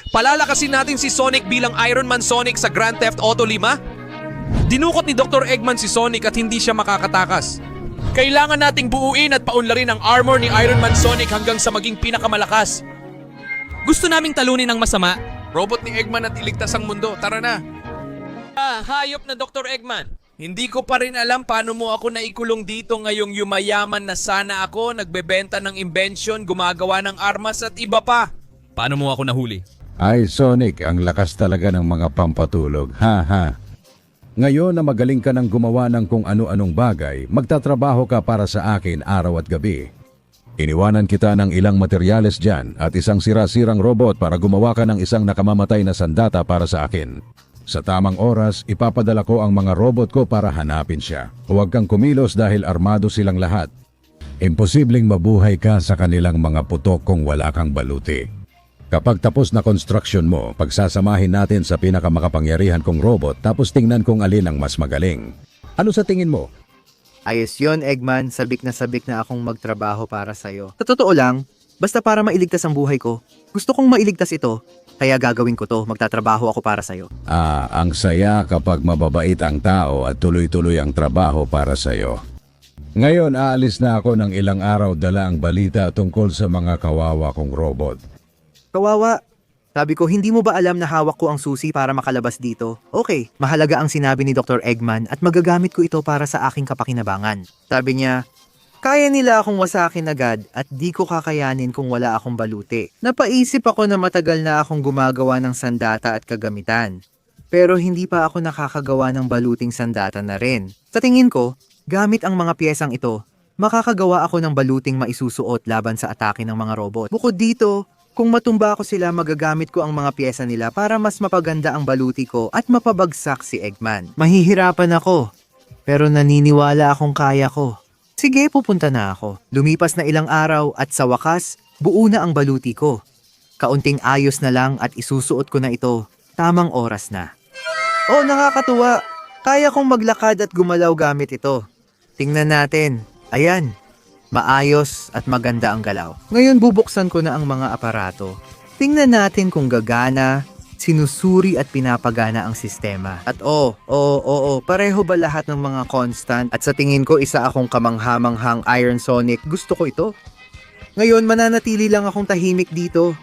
Palalakasin natin si Sonic bilang Iron Man Sonic sa Grand Theft Auto 5? Dinukot ni Dr. Eggman si Sonic at hindi siya makakatakas. Kailangan nating buuin at paunlarin ang armor ni Iron Man Sonic hanggang sa maging pinakamalakas. Gusto naming talunin ang masama. Robot ni Eggman at iligtas ang mundo. Tara na. Hayop na Dr. Eggman. Hindi ko pa rin alam paano mo ako naikulong dito ngayong yumayaman na sana ako, nagbebenta ng invention, gumagawa ng armas at iba pa. Paano mo ako nahuli? Ay Sonic, ang lakas talaga ng mga pampatulog. Ha ha. Ngayon na magaling ka ng gumawa ng kung ano-anong bagay, magtatrabaho ka para sa akin araw at gabi. Iniwanan kita ng ilang materyales dyan at isang sira-sirang robot para gumawa ka ng isang nakamamatay na sandata para sa akin. Sa tamang oras, ipapadala ko ang mga robot ko para hanapin siya. Huwag kang kumilos dahil armado silang lahat. Imposibleng mabuhay ka sa kanilang mga putok kung wala kang baluti. Kapag tapos na construction mo, pagsasamahin natin sa pinakamakapangyarihan kong robot tapos tingnan kung alin ang mas magaling. Ano sa tingin mo? Ayos yun, Eggman. Sabik na akong magtrabaho para sa'yo. Sa totoo lang, basta para mailigtas ang buhay ko. Gusto kong mailigtas ito, kaya gagawin ko to. Magtatrabaho ako para sa'yo. Ang saya kapag mababait ang tao at tuloy-tuloy ang trabaho para sa'yo. Ngayon, aalis na ako ng ilang araw dala ang balita tungkol sa mga kawawa kong robot. Kawawa, sabi ko, hindi mo ba alam na hawak ko ang susi para makalabas dito? Okay, mahalaga ang sinabi ni Dr. Eggman at magagamit ko ito para sa aking kapakinabangan. Sabi niya, kaya nila akong wasakin agad at di ko kakayanin kung wala akong baluti. Napaisip ako na matagal na akong gumagawa ng sandata at kagamitan. Pero hindi pa ako nakakagawa ng baluting sandata na rin. Sa tingin ko, gamit ang mga piyesang ito, makakagawa ako ng baluting maisusuot laban sa atake ng mga robot. Bukod dito, kung matumba ko sila, magagamit ko ang mga piyesa nila para mas mapaganda ang baluti ko at mapabagsak si Eggman. Mahihirapan ako, pero naniniwala akong kaya ko. Sige, pupunta na ako. Lumipas na ilang araw at sa wakas, buo na ang baluti ko. Kaunting ayos na lang at isusuot ko na ito. Tamang oras na. Oh, nakakatuwa. Kaya kong maglakad at gumalaw gamit ito. Tingnan natin. Ayan. Maayos at maganda ang galaw. Ngayon bubuksan ko na ang mga aparato. Tingnan natin kung gagana, sinusuri at pinapagana ang sistema. At pareho ba lahat ng mga constant? At sa tingin ko, isa akong kamanghamanghang Iron Sonic. Gusto ko ito. Ngayon, mananatili lang akong tahimik dito.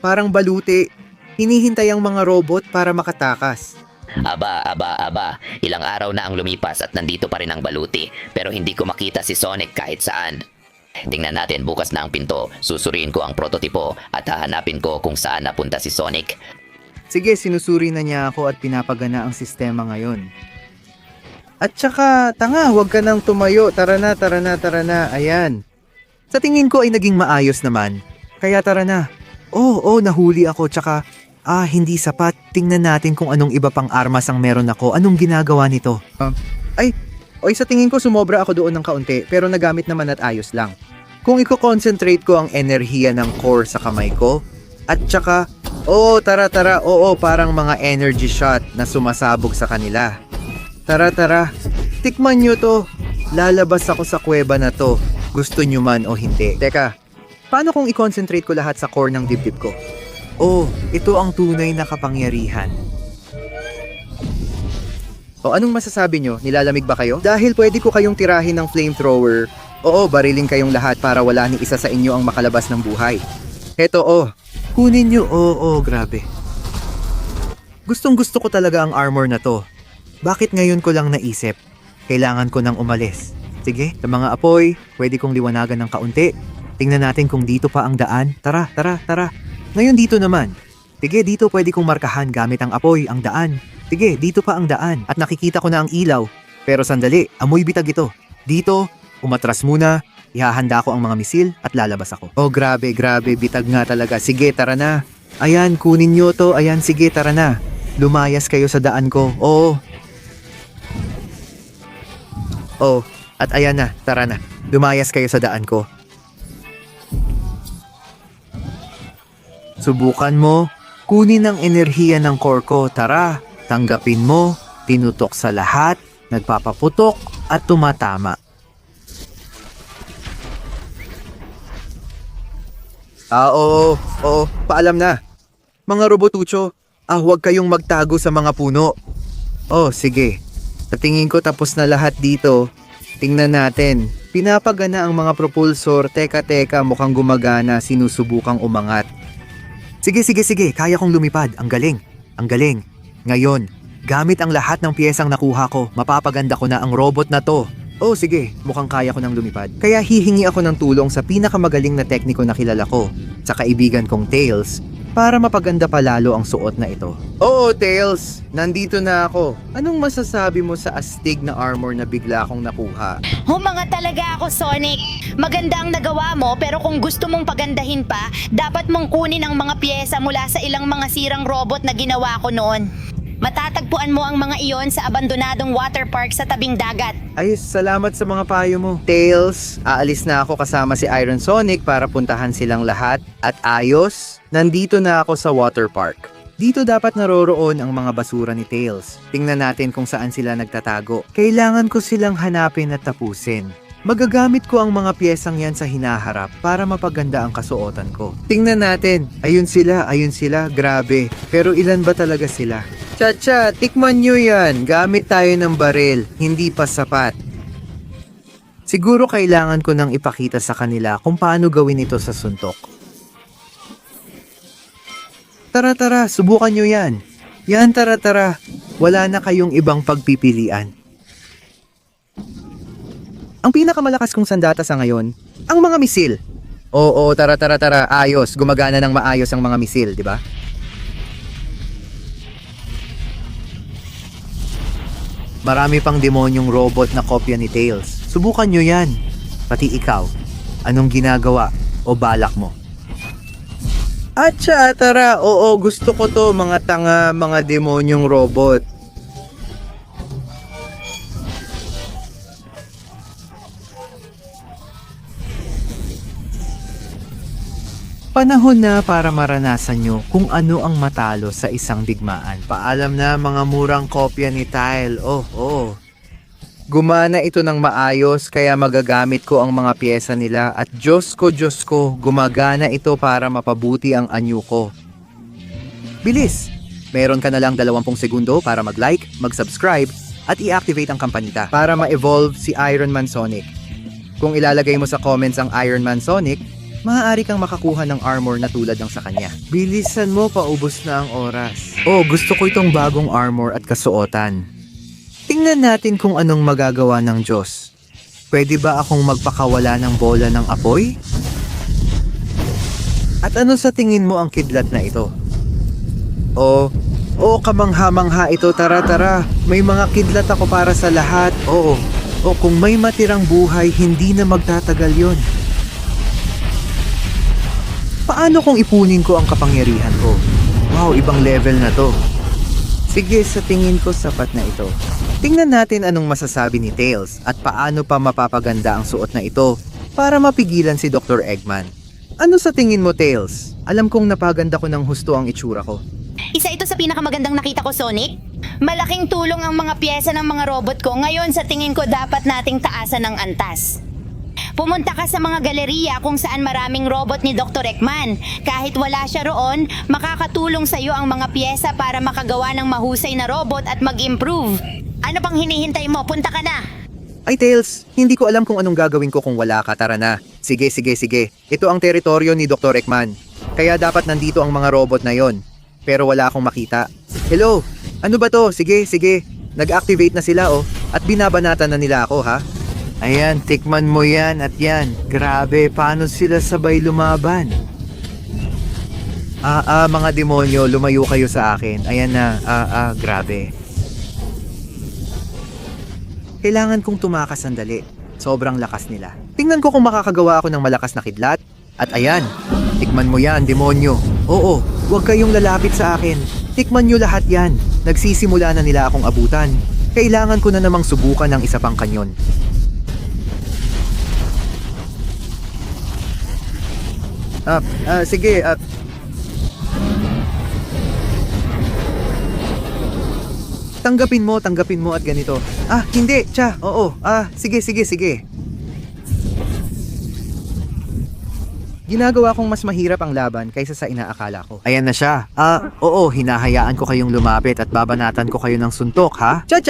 Parang baluti. Hinihintay ang mga robot para makatakas. Aba. Ilang araw na ang lumipas at nandito pa rin ang baluti. Pero hindi ko makita si Sonic kahit saan. Tingnan natin, bukas na ang pinto. Susuriin ko ang prototipo at hahanapin ko kung saan napunta si Sonic. Sige, sinusuri na niya ako at pinapagana ang sistema ngayon. At saka, tanga, huwag ka nang tumayo. Tara na. Ayan. Sa tingin ko ay naging maayos naman. Kaya tara na. Nahuli ako. Tsaka, hindi sapat. Tingnan natin kung anong iba pang armas ang meron ako. Anong ginagawa nito? Sa tingin ko sumobra ako doon ng kaunti. Pero nagamit naman at ayos lang. Kung i-concentrate ko ang enerhiya ng core sa kamay ko. At tsaka, tara. Parang mga energy shot na sumasabog sa kanila. Tara. Tikman nyo to. Lalabas ako sa kuweba na to. Gusto nyo man o hindi. Teka, paano kung i-concentrate ko lahat sa core ng dibdib ko? Ito ang tunay na kapangyarihan. Anong masasabi nyo? Nilalamig ba kayo? Dahil pwede ko kayong tirahin ng flamethrower. Bariling kayong lahat para wala ni isa sa inyo ang makalabas ng buhay. Heto, kunin nyo. Grabe. Gustong gusto ko talaga ang armor na to. Bakit ngayon ko lang naisip? Kailangan ko nang umalis. Sige, sa mga apoy, pwede kong liwanagan ng kaunti. Tingnan natin kung dito pa ang daan. Tara. Ngayon dito naman. Sige, dito pwede kong markahan gamit ang apoy, ang daan. Sige, dito pa ang daan. At nakikita ko na ang ilaw. Pero sandali, amoy bitag ito. Dito, umatras muna. Ihahanda ko ang mga misil at lalabas ako. Grabe, bitag nga talaga. Sige, tara na. Ayan, kunin nyo to. Ayan, sige, tara na. Lumayas kayo sa daan ko. At ayan na, tara na. Lumayas kayo sa daan ko. Subukan mo, kunin ang enerhiya ng core ko. Tara, tanggapin mo, tinutok sa lahat, nagpapaputok at tumatama. Oo, paalam na. Mga robotucho, huwag kayong magtago sa mga puno. Oh, sige. Sa tingin ko tapos na lahat dito. Tingnan natin. Pinapagana ang mga propulsor. Teka, mukhang gumagana. Sinusubukang umangat. Sige. Kaya kong lumipad. Ang galing. Ngayon, gamit ang lahat ng piyesang nakuha ko, mapapaganda ko na ang robot na to. Oh, sige. Mukhang kaya ko nang lumipad. Kaya hihingi ako ng tulong sa pinakamagaling na tekniko na kilala ko, sa kaibigan kong Tails, para mapaganda pa lalo ang suot na ito. Oo, Tails. Nandito na ako. Anong masasabi mo sa astig na armor na bigla akong nakuha? Humanga talaga ako, Sonic. Maganda ang nagawa mo, pero kung gusto mong pagandahin pa, dapat mong kunin ang mga piyesa mula sa ilang mga sirang robot na ginawa ko noon. Matatagpuan mo ang mga iyon sa abandonadong water park sa tabing dagat. Ay, salamat sa mga payo mo. Tails, aalis na ako kasama si Iron Sonic para puntahan silang lahat. At ayos, nandito na ako sa water park. Dito dapat naroroon ang mga basura ni Tails. Tingnan natin kung saan sila nagtatago. Kailangan ko silang hanapin at tapusin. Magagamit ko ang mga piyesang yan sa hinaharap para mapaganda ang kasuotan ko. Tingnan natin. Ayun sila. Grabe. Pero ilan ba talaga sila? Chacha, tikman nyo yan. Gamit tayo ng baril. Hindi pa sapat. Siguro kailangan ko nang ipakita sa kanila kung paano gawin ito sa suntok. Tara, subukan nyo yan. Yan, tara. Wala na kayong ibang pagpipilian. Ang pinakamalakas kong sandata sa ngayon, ang mga misil. Oo, tara. Ayos, gumagana ng maayos ang mga misil, di ba? Marami pang demonyong robot na kopya ni Tails. Subukan nyo yan. Pati ikaw. Anong ginagawa o balak mo? Atcha, tara. Oo, gusto ko to, mga tanga, mga demonyong robot. Panahon na para maranasan nyo kung ano ang matalo sa isang digmaan. Paalam na mga murang kopya ni Tile. Oh. Gumana ito ng maayos kaya magagamit ko ang mga piyesa nila at Diyos ko, gumagana ito para mapabuti ang anyo ko. Bilis! Meron ka na lang 20 segundo para mag-like, mag-subscribe at i-activate ang kampanita para ma-evolve si Iron Man Sonic. Kung ilalagay mo sa comments ang Iron Man Sonic, maaari kang makakuha ng armor na tulad ng sa kanya. Bilisan mo, paubos na ang oras. Oh, gusto ko itong bagong armor at kasuotan. Tingnan natin kung anong magagawa ng Diyos. Pwede ba akong magpakawala ng bola ng apoy? At ano sa tingin mo ang kidlat na ito? Oh, kamangha-mangha ito, tara. May mga kidlat ako para sa lahat. Oo, kung may matirang buhay, hindi na magtatagal yon. Paano kung ipunin ko ang kapangyarihan ko? Wow, ibang level na to. Sige, sa tingin ko sapat na ito. Tingnan natin anong masasabi ni Tails at paano pa mapapaganda ang suot na ito para mapigilan si Dr. Eggman. Ano sa tingin mo, Tails? Alam kong napaganda ko ng husto ang itsura ko. Isa ito sa pinakamagandang nakita ko, Sonic. Malaking tulong ang mga piyesa ng mga robot ko. Ngayon, sa tingin ko, dapat nating taasan ng antas. Pumunta ka sa mga galeriya kung saan maraming robot ni Dr. Eggman. Kahit wala siya roon, makakatulong sa iyo ang mga piyesa para makagawa ng mahusay na robot at mag-improve. Ano pang hinihintay mo? Punta ka na! Ay, Tails, hindi ko alam kung anong gagawin ko kung wala ka. Tara na. Sige. Ito ang teritoryo ni Dr. Eggman. Kaya dapat nandito ang mga robot na yon. Pero wala akong makita. Hello? Ano ba to? Sige. Nag-activate na sila at binabanatan na nila ako, ha? Ayan, tikman mo yan at yan. Grabe, paano sila sabay lumaban? Mga demonyo, lumayo kayo sa akin. Ayan na, grabe. Kailangan kong tumakas sandali. Sobrang lakas nila. Tingnan ko kung makakagawa ako ng malakas na kidlat. At ayan, tikman mo yan, demonyo. Oo, huwag kayong lalapit sa akin. Tikman nyo lahat yan. Nagsisimula na nila akong abutan. Kailangan ko na namang subukan ng isa pang kanyon. Sige. Tanggapin mo at ganito. Hindi, Oo. Sige. Ginagawa kong mas mahirap ang laban kaysa sa inaakala ko. Ayan na siya. Oo, hinahayaan ko kayong lumapit at babanatan ko kayo ng suntok, ha? Cha.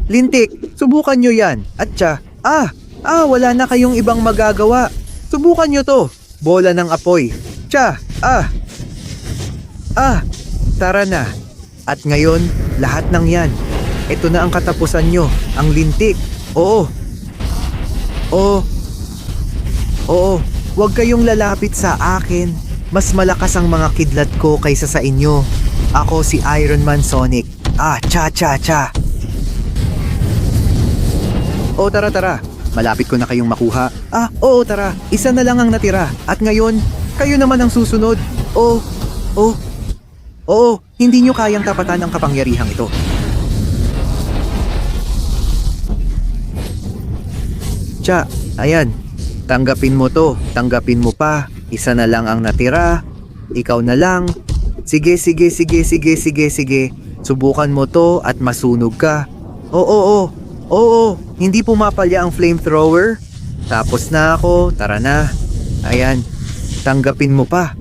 Lintik, subukan nyo yan. At cha, wala na kayong ibang magagawa. Subukan nyo to. Bola ng apoy. Cha, tara na. At ngayon, lahat ng yan. Ito na ang katapusan nyo, ang lintik. Oo, huwag kayong lalapit sa akin. Mas malakas ang mga kidlat ko kaysa sa inyo. Ako si Iron Man Sonic. Cha. Tara. Malapit ko na kayong makuha. Tara. Isa na lang ang natira. At ngayon, kayo naman ang susunod. Hindi nyo kayang tapatan ang kapangyarihang ito. Cha, ayan. Tanggapin mo to. Tanggapin mo pa. Isa na lang ang natira. Ikaw na lang. Sige. Subukan mo to at masunog ka. Oo. Hindi pumapalya ang flamethrower. Tapos na ako. Tara na. Ayan. Tanggapin mo pa.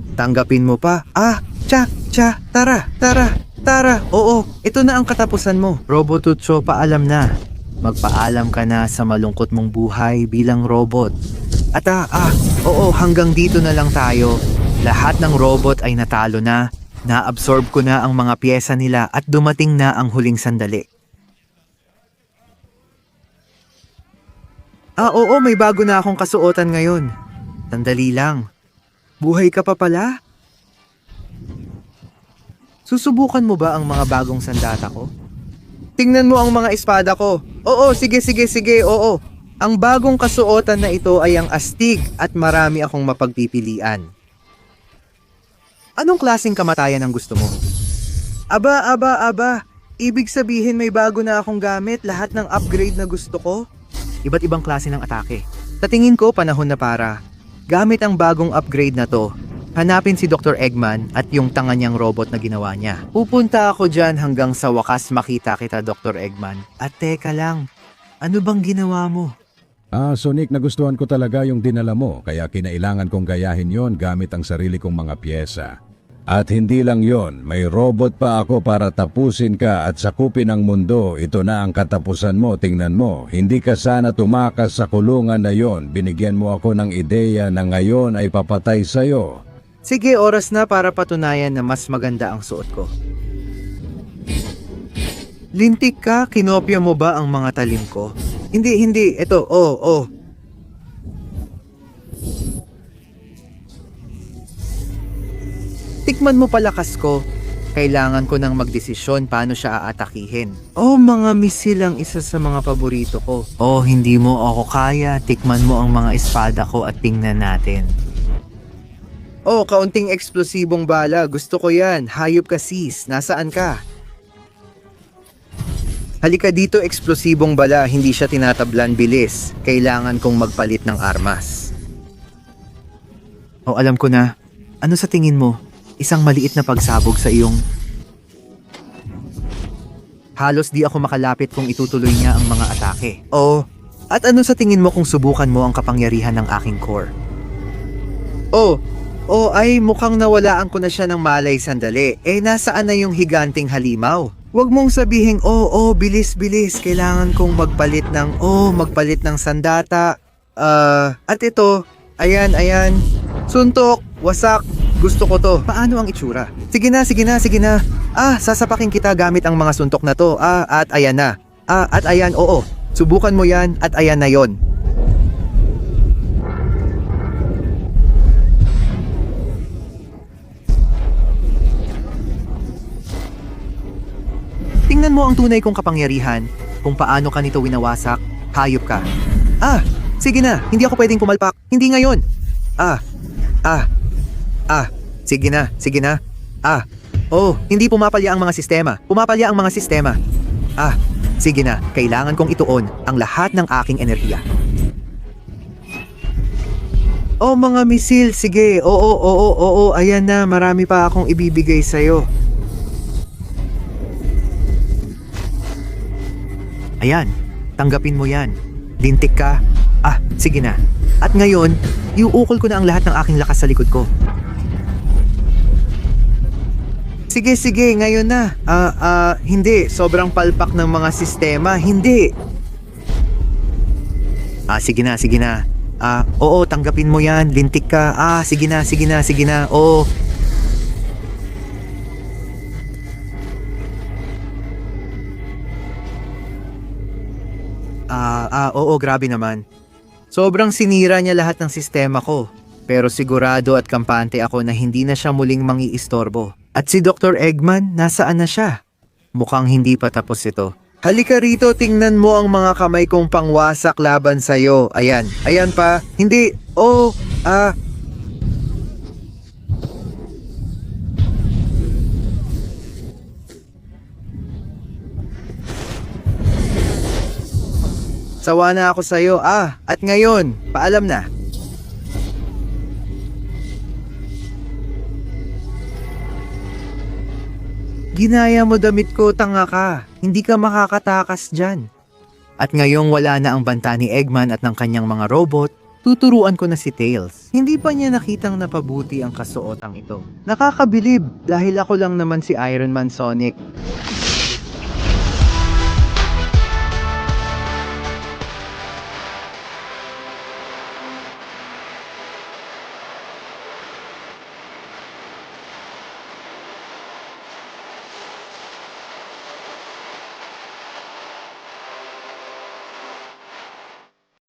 Cha. Tara. Oo. Ito na ang katapusan mo. Robotutso, paalam na. Magpaalam ka na sa malungkot mong buhay bilang robot. At hanggang dito na lang tayo. Lahat ng robot ay natalo na. Naabsorb ko na ang mga pyesa nila at dumating na ang huling sandali. May bago na akong kasuotan ngayon. Sandali lang. Buhay ka pa pala? Susubukan mo ba ang mga bagong sandata ko? Tingnan mo ang mga espada ko. Sige. Oo. Ang bagong kasuotan na ito ay ang astig at marami akong mapagpipilian. Anong klaseng kamatayan ang gusto mo? Aba. Ibig sabihin may bago na akong gamit, lahat ng upgrade na gusto ko? Iba't ibang klase ng atake. Sa tingin ko, panahon na para gamit ang bagong upgrade na to. Hanapin si Dr. Eggman at yung tanga niyang robot na ginawa niya. Pupunta ako dyan hanggang sa wakas makita kita, Dr. Eggman. At teka lang, ano bang ginawa mo? Sonic, nagustuhan ko talaga yung dinala mo, kaya kinailangan kong gayahin yon gamit ang sarili kong mga pyesa. At hindi lang yon, may robot pa ako para tapusin ka at sakupin ang mundo. Ito na ang katapusan mo, tingnan mo. Hindi ka sana tumakas sa kulungan na yon. Binigyan mo ako ng ideya na ngayon ay papatay sa'yo. Sige, oras na para patunayan na mas maganda ang suot ko. Lintik ka, kinopya mo ba ang mga talim ko? Hindi. Ito, Tikman mo palakas ko. Kailangan ko nang magdesisyon paano siya aatakihin. Mga misil ang isa sa mga paborito ko. Hindi mo ako kaya. Tikman mo ang mga espada ko at tingnan natin. Kaunting eksplosibong bala. Gusto ko yan. Hayop ka, sis. Nasaan ka? Halika dito, eksplosibong bala. Hindi siya tinatablan, bilis. Kailangan kong magpalit ng armas. Alam ko na. Ano sa tingin mo? Isang maliit na pagsabog sa iyong... Halos di ako makalapit kung itutuloy niya ang mga atake. At ano sa tingin mo kung subukan mo ang kapangyarihan ng aking core? Ay mukhang nawalaan ko na siya ng malay sandali. Nasaan na yung higanting halimaw? Huwag mong sabihing, bilis. Kailangan kong magpalit ng sandata. At ito, ayan. Suntok, wasak. Gusto ko to. Paano ang itsura? Sige na. Sasapakin kita gamit ang mga suntok na to. At ayan na. At ayan, oo. Subukan mo yan at ayan na yon. Tingnan mo ang tunay kong kapangyarihan, kung paano ka nito winawasak. Hayop ka. Sige na, hindi ako pwedeng pumalpak. Hindi ngayon. Sige na. Hindi pumapalya ang mga sistema. Sige na, kailangan kong ituon ang lahat ng aking enerhiya. Mga misil, sige. Ayan na, marami pa akong ibibigay sa'yo. Ayan, tanggapin mo yan. Lintik ka. Sige na. At ngayon, iuukol ko na ang lahat ng aking lakas sa likod ko. Sige, ngayon na. Hindi. Sobrang palpak ng mga sistema. Hindi. Sige na. Oo, tanggapin mo yan. Lintik ka. Sige na. Oo. Oo, grabe naman. Sobrang sinira niya lahat ng sistema ko. Pero sigurado at kampante ako na hindi na siya muling mangiistorbo. At si Dr. Eggman, nasaan na siya? Mukhang hindi pa tapos ito. Halika rito, tingnan mo ang mga kamay kong pangwasak laban sa'yo. Ayan pa. Hindi. Sawa na ako sa'yo. At ngayon, paalam na. Ginaya mo damit ko, tanga ka. Hindi ka makakatakas dyan. At ngayong wala na ang banta ni Eggman at ng kanyang mga robot, tuturuan ko na si Tails. Hindi pa niya nakitang napabuti ang kasuotang ito. Nakakabilib dahil ako lang naman si Iron Man Sonic.